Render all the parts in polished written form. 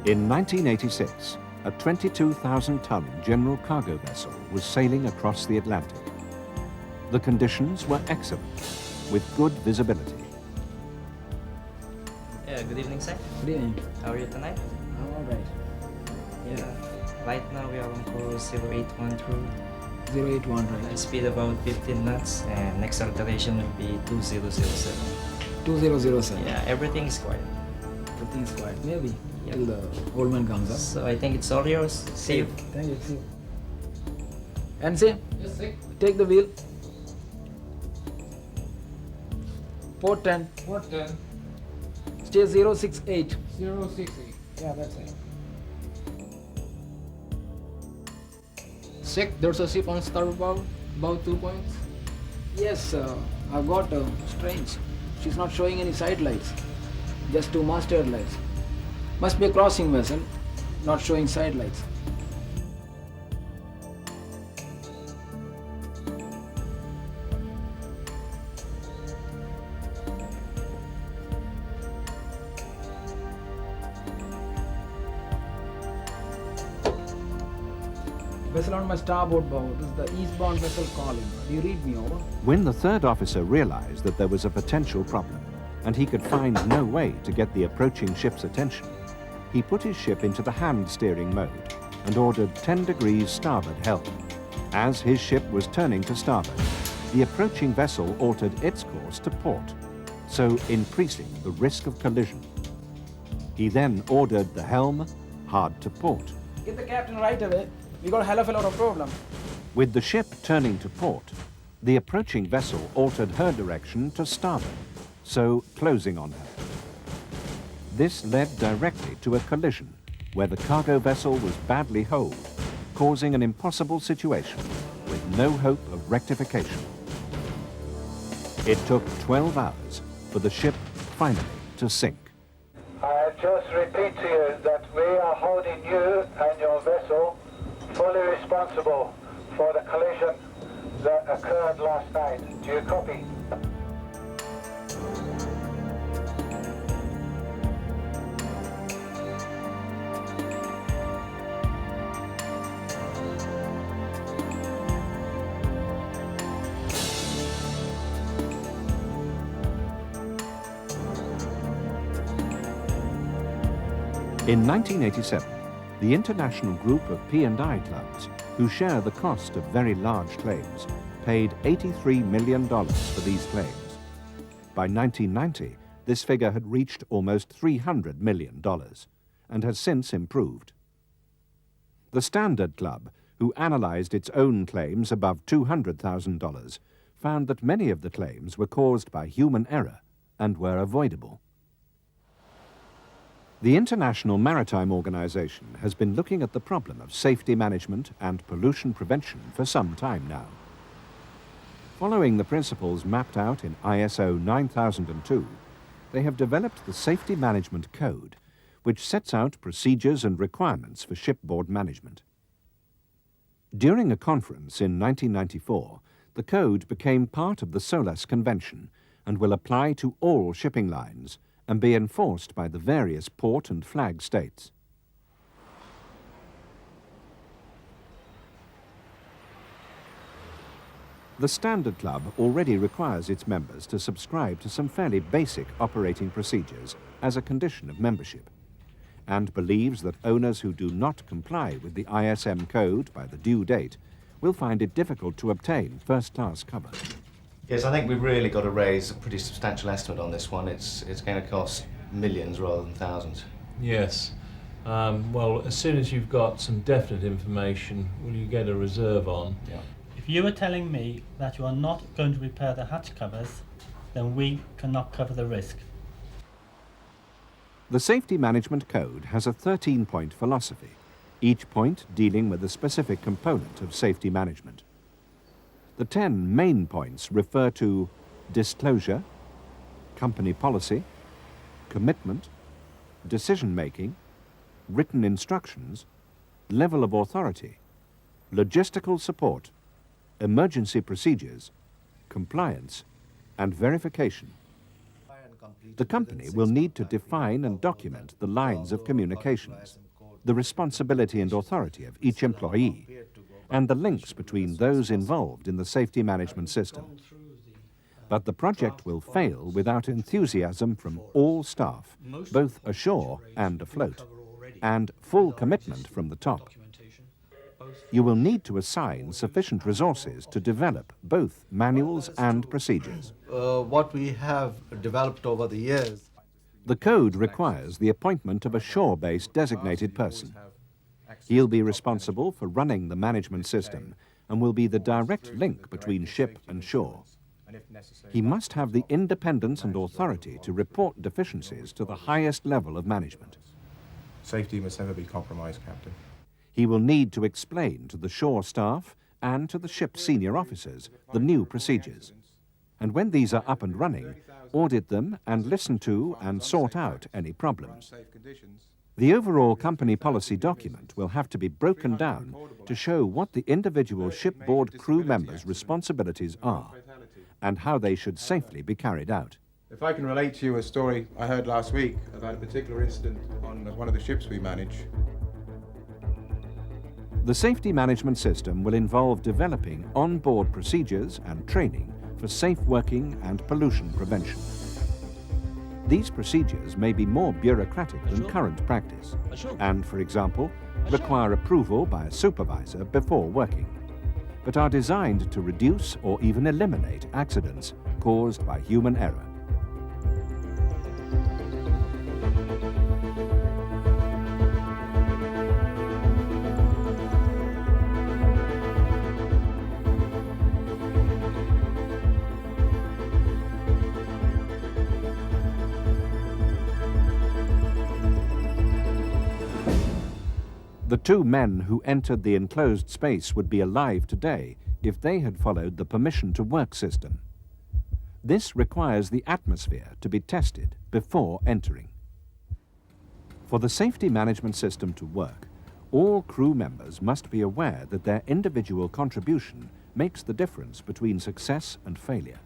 In 1986, a 22,000-ton general cargo vessel was sailing across the Atlantic. The conditions were excellent, with good visibility. Yeah, good evening, sir. Good evening. How are you tonight? I'm all right. Yeah. Right now we are on course 081 through 081, right? speed about 15 knots, and next alteration will be 2007. 2007. Yeah, everything is quiet. Everything's quiet. Maybe. Yeah. Till the old man comes up. So I think it's all yours. See you. Thank you. See you. And say, Yes, sir. take the wheel. Port 10. Port 10, Stay 068. 068. Yeah, that's right. Sec, there's a ship on starboard, about 2 points. Yes, I've got strange. She's not showing any side lights. Just 2 masthead lights. Must be a crossing vessel, not showing side lights. Vessel on my starboard bow. This is the eastbound vessel calling. Do you read me over? When the third officer realized that there was a potential problem and he could find no way to get the approaching ship's attention, he put his ship into the hand steering mode and ordered 10 degrees starboard helm. As his ship was turning to starboard, the approaching vessel altered its course to port, so increasing the risk of collision. He then ordered the helm hard to port. Get the captain right away. We got a hell of a lot of problem. With the ship turning to port, the approaching vessel altered her direction to starboard, so closing on her. This led directly to a collision where the cargo vessel was badly holed, causing an impossible situation with no hope of rectification. It took 12 hours for the ship finally to sink. I just repeat to you that we are holding you and your vessel fully responsible for the collision that occurred last night. Do you copy? In 1987, the international group of P&I clubs, who share the cost of very large claims, paid $83 million for these claims. By 1990, this figure had reached almost $300 million and has since improved. The Standard Club, who analyzed its own claims above $200,000, found that many of the claims were caused by human error and were avoidable. The International Maritime Organization has been looking at the problem of safety management and pollution prevention for some time now. Following the principles mapped out in ISO 9002, they have developed the Safety Management Code, which sets out procedures and requirements for shipboard management. During a conference in 1994, the code became part of the SOLAS Convention and will apply to all shipping lines and be enforced by the various port and flag states. The Standard Club already requires its members to subscribe to some fairly basic operating procedures as a condition of membership, and believes that owners who do not comply with the ISM code by the due date will find it difficult to obtain first-class cover. Yes, I think we've really got to raise a pretty substantial estimate on this one. It's going to cost millions rather than thousands. Yes. Well, as soon as you've got some definite information, will you get a reserve on? Yeah. If you are telling me that you are not going to repair the hatch covers, then we cannot cover the risk. The Safety Management Code has a 13-point philosophy, each point dealing with a specific component of safety management. The 10 main points refer to disclosure, company policy, commitment, decision-making, written instructions, level of authority, logistical support, emergency procedures, compliance, and verification. The company will need to define and document the lines of communications, the responsibility and authority of each employee, and the links between those involved in the safety management system. But the project will fail without enthusiasm from all staff, both ashore and afloat, and full commitment from the top. You will need to assign sufficient resources to develop both manuals and procedures. What we have developed over the years. The code requires the appointment of a shore-based designated person. He'll be responsible for running the management system and will be the direct link between ship and shore. He must have the independence and authority to report deficiencies to the highest level of management. Safety must never be compromised, Captain. He will need to explain to the shore staff and to the ship's senior officers the new procedures. And when these are up and running, audit them and listen to and sort out any problems. The overall company policy document will have to be broken down to show what the individual shipboard crew members' responsibilities are and how they should safely be carried out. If I can relate to you a story I heard last week about a particular incident on one of the ships we manage. The safety management system will involve developing on-board procedures and training for safe working and pollution prevention. These procedures may be more bureaucratic than current practice and, for example, require approval by a supervisor before working, but are designed to reduce or even eliminate accidents caused by human error. The two men who entered the enclosed space would be alive today if they had followed the permission to work system. This requires the atmosphere to be tested before entering. For the safety management system to work, all crew members must be aware that their individual contribution makes the difference between success and failure.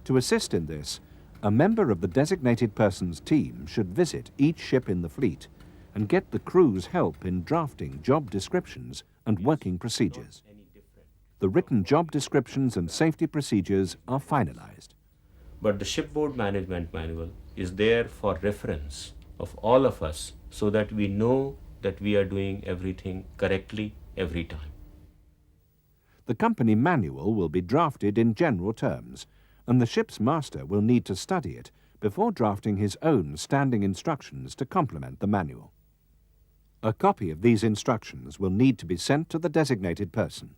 To assist in this, a member of the designated person's team should visit each ship in the fleet and get the crew's help in drafting job descriptions and working procedures. The written job descriptions and safety procedures are finalized. But the shipboard management manual is there for reference of all of us so that we know that we are doing everything correctly every time. The company manual will be drafted in general terms, and the ship's master will need to study it before drafting his own standing instructions to complement the manual. A copy of these instructions will need to be sent to the designated person.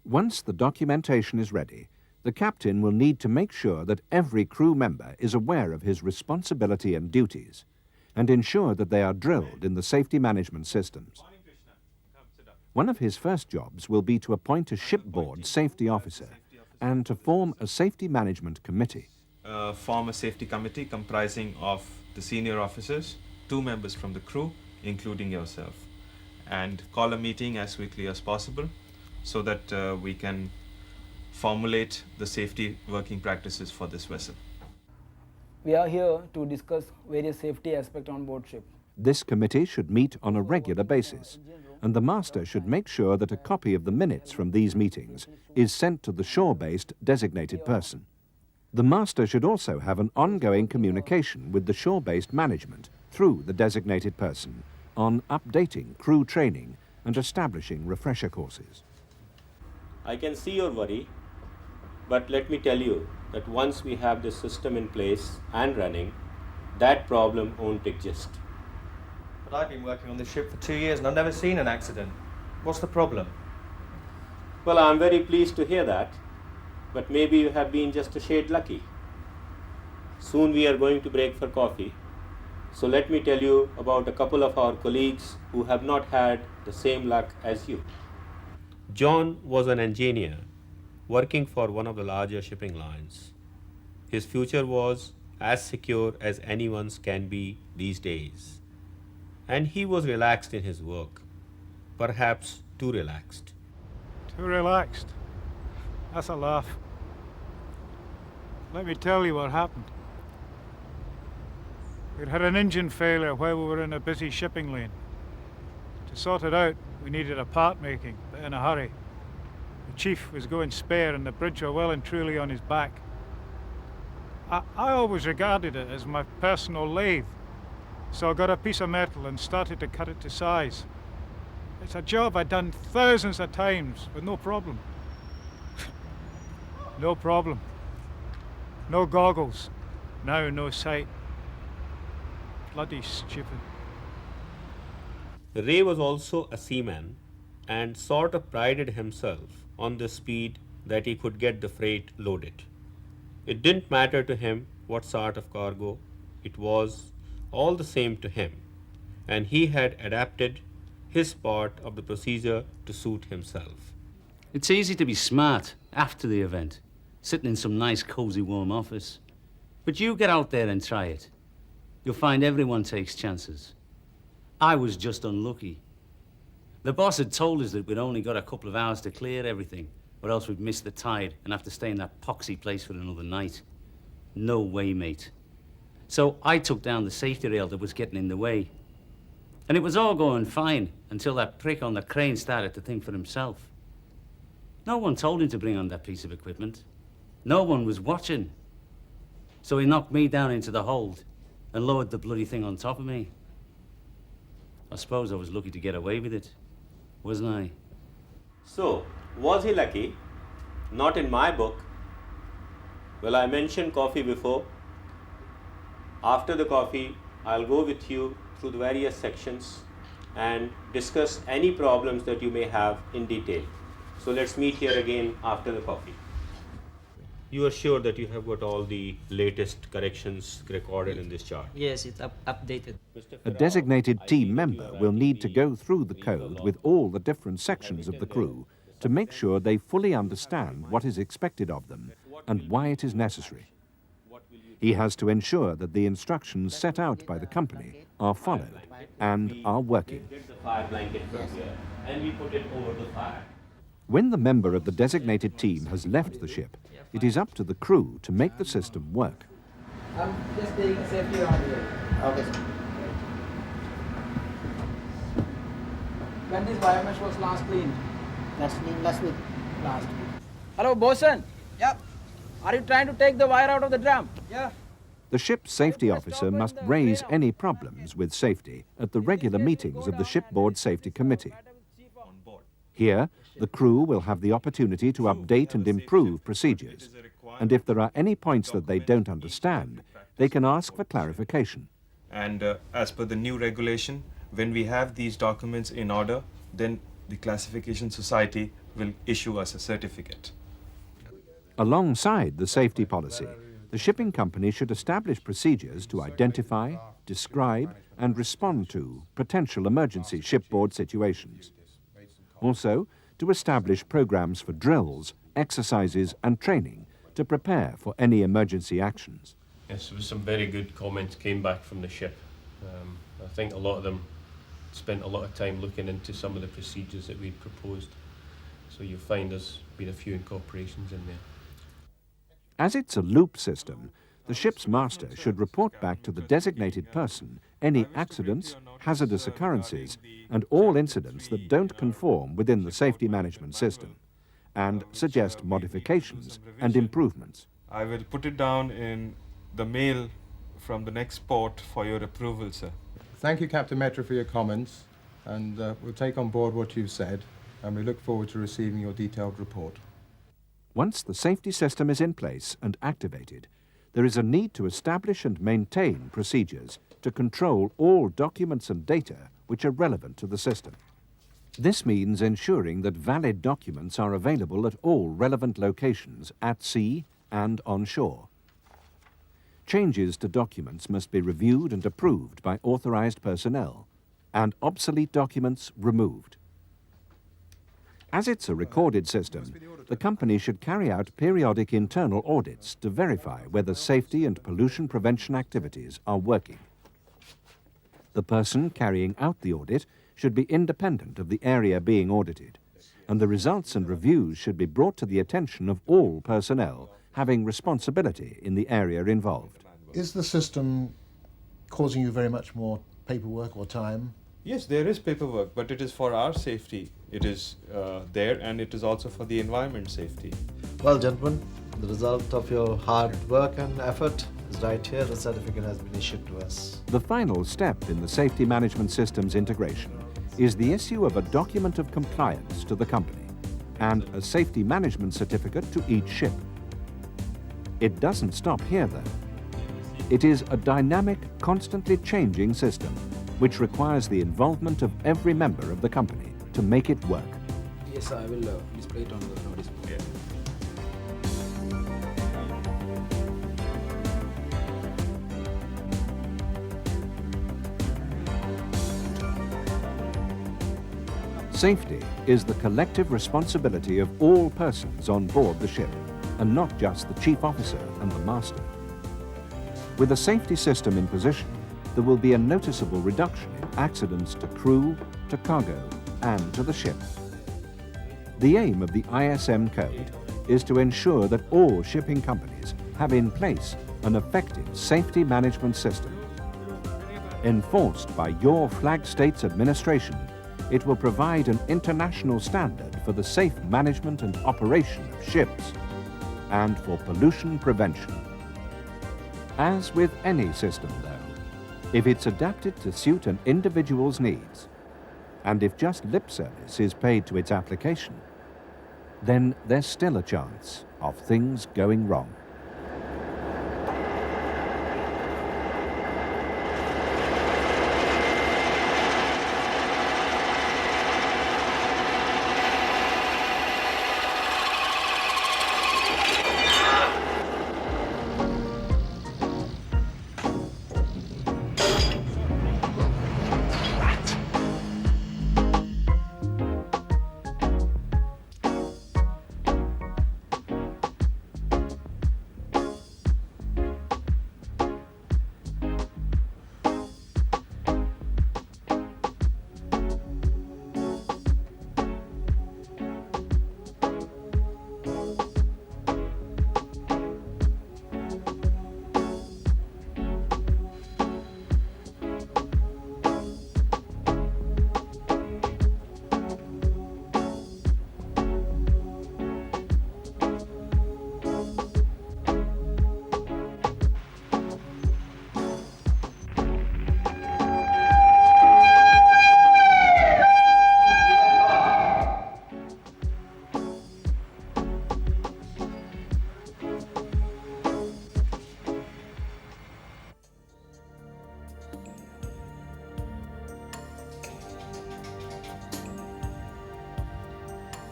Once the documentation is ready, the captain will need to make sure that every crew member is aware of his responsibility and duties, and ensure that they are drilled in the safety management systems. One of his first jobs will be to appoint a shipboard safety officer and to form a safety management committee. Form a safety committee comprising of the senior officers, 2 members from the crew, including yourself, and call a meeting as quickly as possible so that we can formulate the safety working practices for this vessel. We are here to discuss various safety aspects on board ship. This committee should meet on a regular basis, and the master should make sure that a copy of the minutes from these meetings is sent to the shore-based designated person. The master should also have an ongoing communication with the shore-based management through the designated person on updating crew training and establishing refresher courses. I can see your worry, but let me tell you that once we have this system in place and running, that problem won't exist. But I've been working on this ship for 2 years and I've never seen an accident. What's the problem? Well, I'm very pleased to hear that, but maybe you have been just a shade lucky. Soon we are going to break for coffee, so let me tell you about a couple of our colleagues who have not had the same luck as you. John was an engineer working for one of the larger shipping lines. His future was as secure as anyone's can be these days. And he was relaxed in his work, perhaps too relaxed. Too relaxed? That's a laugh. Let me tell you what happened. We'd had an engine failure while we were in a busy shipping lane. To sort it out, we needed a part making, but in a hurry. The chief was going spare and the bridge were well and truly on his back. I always regarded it as my personal lathe, so I got a piece of metal and started to cut it to size. It's a job I'd done thousands of times with no problem. No problem. No goggles. Now no sight. Bloody stupid. Ray was also a seaman and sort of prided himself on the speed that he could get the freight loaded. It didn't matter to him what sort of cargo, it was all the same to him, and he had adapted his part of the procedure to suit himself. It's easy to be smart after the event, sitting in some nice cozy warm office. But you get out there and try it. You'll find everyone takes chances. I was just unlucky. The boss had told us that we'd only got a couple of hours to clear everything, or else we'd miss the tide and have to stay in that poxy place for another night. No way, mate. So I took down the safety rail that was getting in the way. And it was all going fine until that prick on the crane started to think for himself. No one told him to bring on that piece of equipment. No one was watching. So he knocked me down into the hold and lowered the bloody thing on top of me. I suppose I was lucky to get away with it, wasn't I? So, was he lucky? Not in my book. Well, I mentioned coffee before. After the coffee, I'll go with you through the various sections and discuss any problems that you may have in detail. So let's meet here again after the coffee. You are sure that you have got all the latest corrections recorded in this chart? Yes, it's updated. A designated team member will need to go through the code with all the different sections of the crew to make sure they fully understand what is expected of them and why it is necessary. He has to ensure that the instructions set out by the company are followed and are working. Get the fire blanket from here and we put it over the fire. When the member of the designated team has left the ship, it is up to the crew to make the system work. I'm just taking a safety around here. Okay, sir. When this biomesh was last cleaned? Last week. Last week. Hello, bosun. Yep. Are you trying to take the wire out of the drum? Yeah. The ship's safety officer must raise any problems with safety at the regular meetings of the shipboard safety committee. Here, the crew will have the opportunity to update and improve procedures, and if there are any points that they don't understand, they can ask for clarification. And as per the new regulation, when we have these documents in order, then the Classification Society will issue us a certificate. Alongside the safety policy, the shipping company should establish procedures to identify, describe, and respond to potential emergency shipboard situations. Also, to establish programs for drills, exercises, and training to prepare for any emergency actions. Yes, there was some very good comments came back from the ship. I think a lot of them spent a lot of time looking into some of the procedures that we'd proposed. So you'll find there's been a few incorporations in there. As it's a loop system, the ship's master should report back to the designated person any accidents, hazardous occurrences, and all incidents that don't conform within the safety management system, and suggest modifications and improvements. I will put it down in the mail from the next port for your approval, sir. Thank you, Captain Metra, for your comments, and we'll take on board what you've said, and we look forward to receiving your detailed report. Once the safety system is in place and activated, there is a need to establish and maintain procedures to control all documents and data which are relevant to the system. This means ensuring that valid documents are available at all relevant locations at sea and on shore. Changes to documents must be reviewed and approved by authorized personnel, and obsolete documents removed. As it's a recorded system, the company should carry out periodic internal audits to verify whether safety and pollution prevention activities are working. The person carrying out the audit should be independent of the area being audited, and the results and reviews should be brought to the attention of all personnel having responsibility in the area involved. Is the system causing you very much more paperwork or time? Yes, there is paperwork, but it is for our safety. It is there, and it is also for the environment safety. Well, gentlemen, the result of your hard work and effort is right here. The certificate has been issued to us. The final step in the safety management systems integration is the issue of a document of compliance to the company and a safety management certificate to each ship. It doesn't stop here, though. It is a dynamic, constantly changing system which requires the involvement of every member of the company to make it work. Yes, I will display it on the notice board. Yeah. Safety is the collective responsibility of all persons on board the ship, and not just the chief officer and the master. With a safety system in position, there will be a noticeable reduction in accidents to crew, to cargo, and to the ship. The aim of the ISM code is to ensure that all shipping companies have in place an effective safety management system. Enforced by your flag state's administration, it will provide an international standard for the safe management and operation of ships and for pollution prevention. As with any system, though, if it's adapted to suit an individual's needs, and if just lip service is paid to its application, then there's still a chance of things going wrong.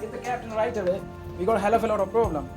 Get the captain right away. We got a hell of a lot of problem.